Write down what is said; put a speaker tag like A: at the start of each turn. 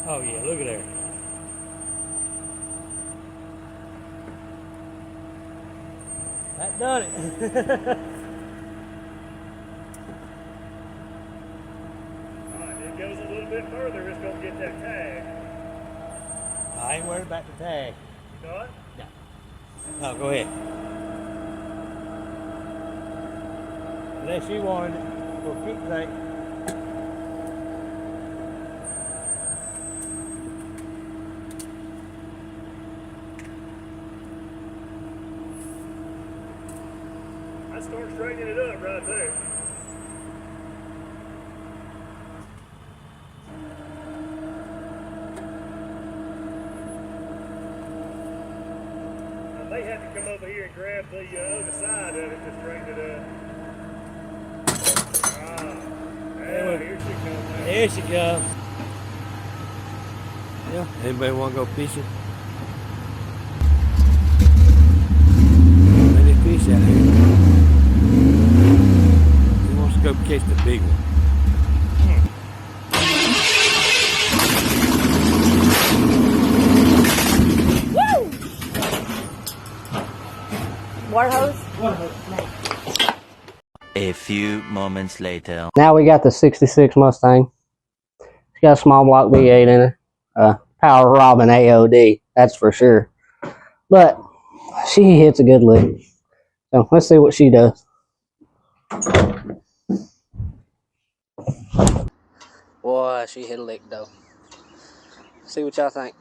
A: Oh yeah, look at there. That done it.
B: Alright, it goes a little bit further, it's gonna get that tag.
A: I ain't worried about the tag.
B: You know what?
A: No. No, go ahead. Unless you wanted it for keepsake.
B: I start straightening it up right there. I may have to come over here and grab the other side of it to straighten it up. Yeah, here she comes.
A: There she goes. Yeah, anybody want to go fishing? Plenty of fish out here. He wants to go catch the big one.
C: Woo! Water hose?
D: A few moments later.
E: Now we got the 66 Mustang. It's got a small block V8 in it. Power Robin AOD, that's for sure. But she hits a good lick. So let's see what she does. Boy, she hit a lick though. See what y'all think.